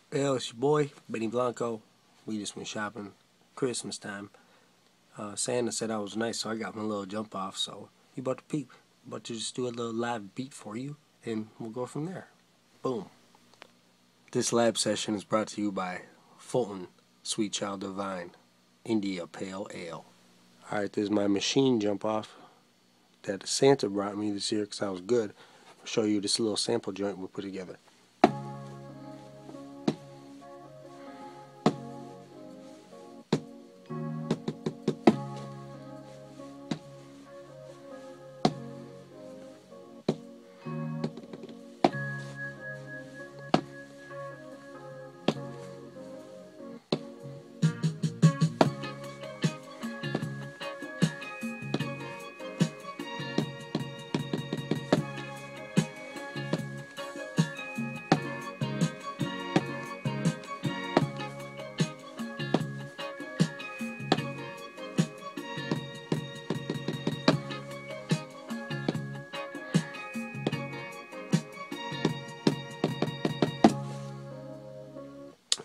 Well, it's your boy, Benny Blanco. We just went shopping. Christmas time. Santa said I was nice, so I got my little jump off. So you about to peep. About to just do a little live beat for you, and we'll go from there. Boom. This lab session is brought to you by Fulton Sweet Child Divine India Pale Ale. Alright, this is my machine jump off that Santa brought me this year because I was good. I'll show you this little sample joint we put together.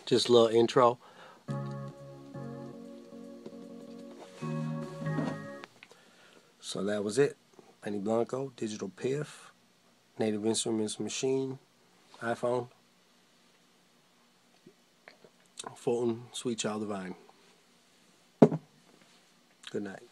Just a little intro. So that was it. Benny Blanco, Digital Piff, Native Instruments Machine, iPhone, Fulton Sweet Child Divine. Good night.